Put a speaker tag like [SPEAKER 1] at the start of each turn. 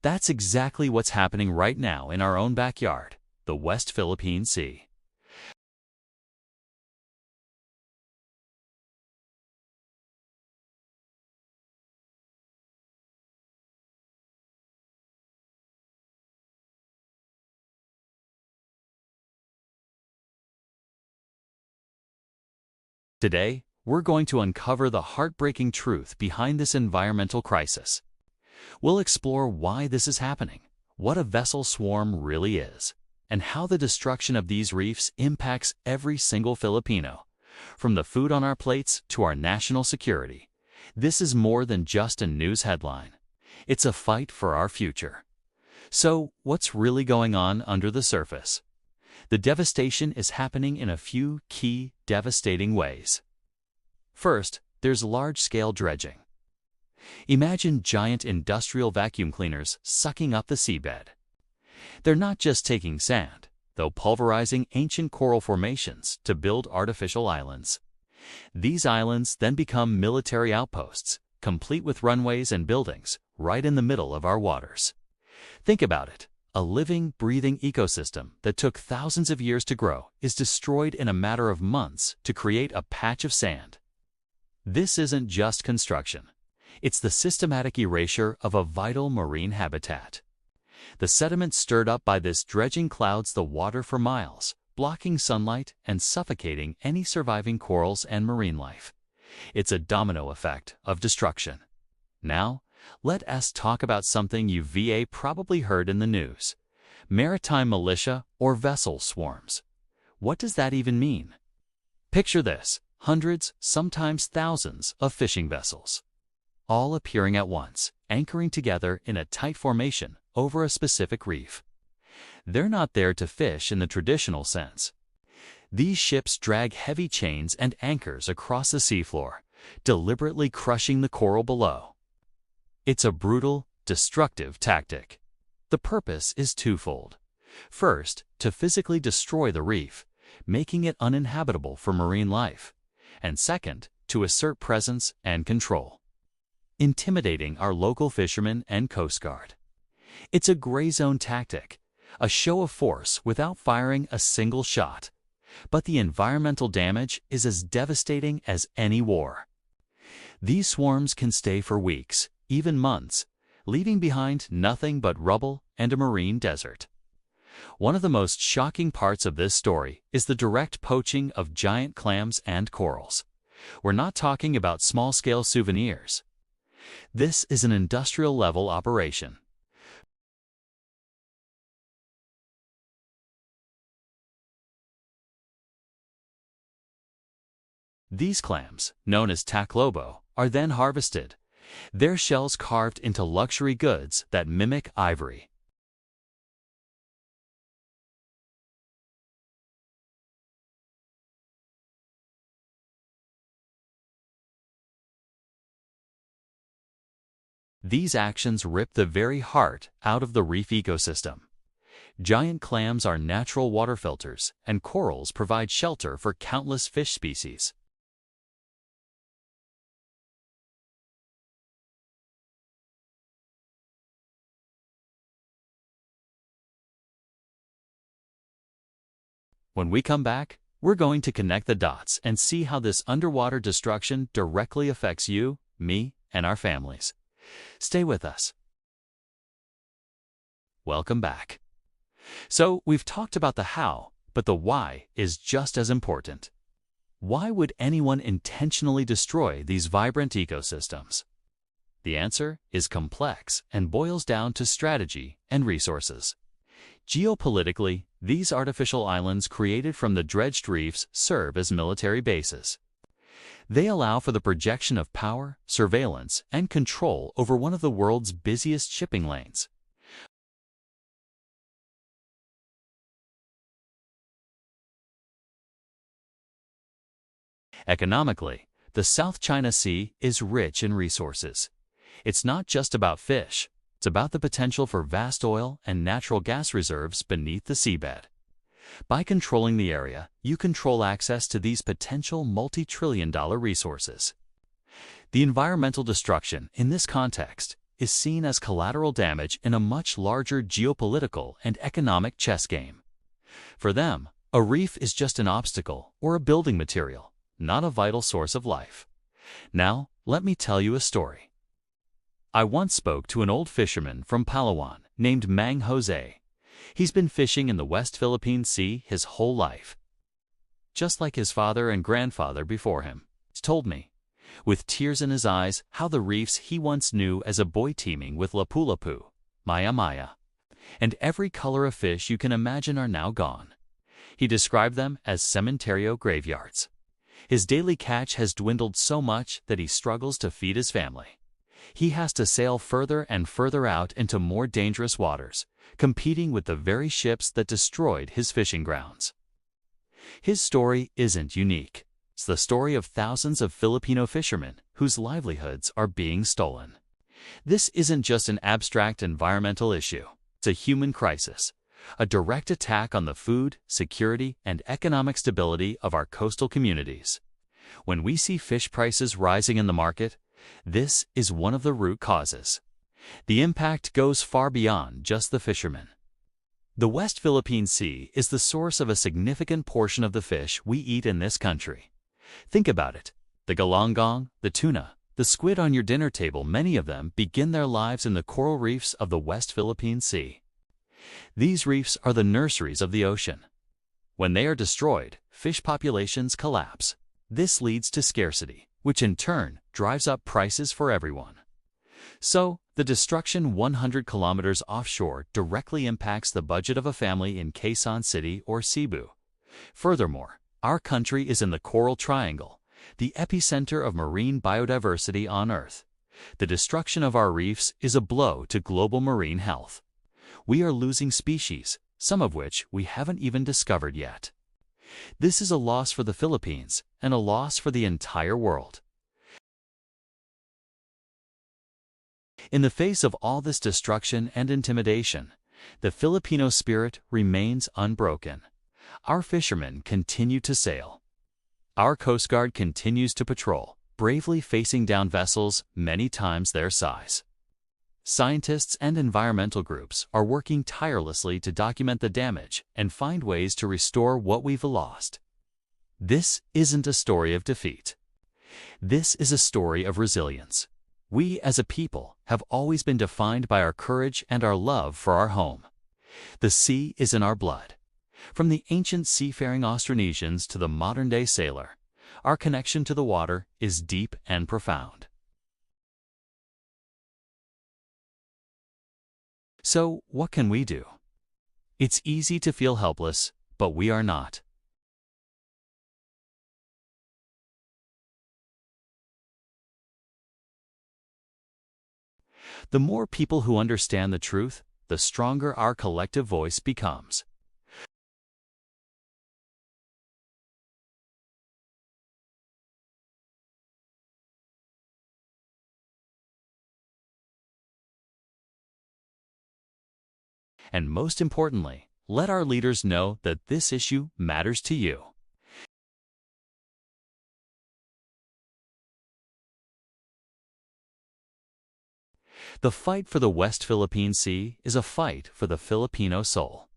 [SPEAKER 1] That's exactly what's happening right now in our own backyard, the West Philippine Sea. Today, we're going to uncover the heartbreaking truth behind this environmental crisis. We'll explore why this is happening, what a vessel swarm really is, and how the destruction of these reefs impacts every single Filipino, from the food on our plates to our national security. This is more than just a news headline. It's a fight for our future. So, what's really going on under the surface? The devastation is happening in a few key, devastating ways. First, there's large-scale dredging. Imagine giant industrial vacuum cleaners sucking up the seabed. They're not just taking sand, though pulverizing ancient coral formations to build artificial islands. These islands then become military outposts, complete with runways and buildings, right in the middle of our waters. Think about it. A living, breathing ecosystem that took thousands of years to grow is destroyed in a matter of months to create a patch of sand. This isn't just construction. It's the systematic erasure of a vital marine habitat. The sediment stirred up by this dredging clouds the water for miles, blocking sunlight and suffocating any surviving corals and marine life. It's a domino effect of destruction. Now, let us talk about something you've probably heard in the news: maritime militia or vessel swarms. What does that even mean? Picture this: hundreds, sometimes thousands, of fishing vessels, all appearing at once, anchoring together in a tight formation over a specific reef. They're not there to fish in the traditional sense. These ships drag heavy chains and anchors across the seafloor, deliberately crushing the coral below. It's a brutal, destructive tactic. The purpose is twofold. First, to physically destroy the reef, making it uninhabitable for marine life. And second, to assert presence and control, intimidating our local fishermen and Coast Guard. It's a gray zone tactic, a show of force without firing a single shot. But the environmental damage is as devastating as any war. These swarms can stay for weeks, even months, leaving behind nothing but rubble and a marine desert. One of the most shocking parts of this story is the direct poaching of giant clams and corals. We're not talking about small-scale souvenirs. This is an industrial-level operation. These clams, known as taclobo, are then harvested, their shells carved into luxury goods that mimic ivory. These actions rip the very heart out of the reef ecosystem. Giant clams are natural water filters, and corals provide shelter for countless fish species. When we come back, we're going to connect the dots and see how this underwater destruction directly affects you, me, and our families. Stay with us. Welcome back. So, we've talked about the how, but the why is just as important. Why would anyone intentionally destroy these vibrant ecosystems? The answer is complex and boils down to strategy and resources. Geopolitically, these artificial islands created from the dredged reefs serve as military bases. They allow for the projection of power, surveillance, and control over one of the world's busiest shipping lanes. Economically, the South China Sea is rich in resources. It's not just about fish. It's about the potential for vast oil and natural gas reserves beneath the seabed. By controlling the area, you control access to these potential multi-trillion-dollar resources. The environmental destruction in this context is seen as collateral damage in a much larger geopolitical and economic chess game. For them, a reef is just an obstacle or a building material, not a vital source of life. Now, let me tell you a story. I once spoke to an old fisherman from Palawan named Mang Jose. He's been fishing in the West Philippine Sea his whole life, just like his father and grandfather before him. He told me, with tears in his eyes, how the reefs he once knew as a boy teeming with lapu-lapu, maya-maya, and every color of fish you can imagine are now gone. He described them as cementerio graveyards. His daily catch has dwindled so much that he struggles to feed his family. He has to sail further and further out into more dangerous waters, competing with the very ships that destroyed his fishing grounds. His story isn't unique. It's the story of thousands of Filipino fishermen whose livelihoods are being stolen. This isn't just an abstract environmental issue. It's a human crisis, a direct attack on the food, security, and economic stability of our coastal communities. When we see fish prices rising in the market, this is one of the root causes. The impact goes far beyond just the fishermen. The West Philippine Sea is the source of a significant portion of the fish we eat in this country. Think about it. The galangang, the tuna, the squid on your dinner table, many of them begin their lives in the coral reefs of the West Philippine Sea. These reefs are the nurseries of the ocean. When they are destroyed, fish populations collapse. This leads to scarcity, which in turn drives up prices for everyone. So, the destruction 100 kilometers offshore directly impacts the budget of a family in Quezon City or Cebu. Furthermore, our country is in the Coral Triangle, the epicenter of marine biodiversity on Earth. The destruction of our reefs is a blow to global marine health. We are losing species, some of which we haven't even discovered yet. This is a loss for the Philippines and a loss for the entire world. In the face of all this destruction and intimidation, the Filipino spirit remains unbroken. Our fishermen continue to sail. Our Coast Guard continues to patrol, bravely facing down vessels many times their size. Scientists and environmental groups are working tirelessly to document the damage and find ways to restore what we've lost. This isn't a story of defeat. This is a story of resilience. We as a people have always been defined by our courage and our love for our home. The sea is in our blood. From the ancient seafaring Austronesians to the modern-day sailor, our connection to the water is deep and profound. So, what can we do? It's easy to feel helpless, but we are not. The more people who understand the truth, the stronger our collective voice becomes. And most importantly, let our leaders know that this issue matters to you. The fight for the West Philippine Sea is a fight for the Filipino soul.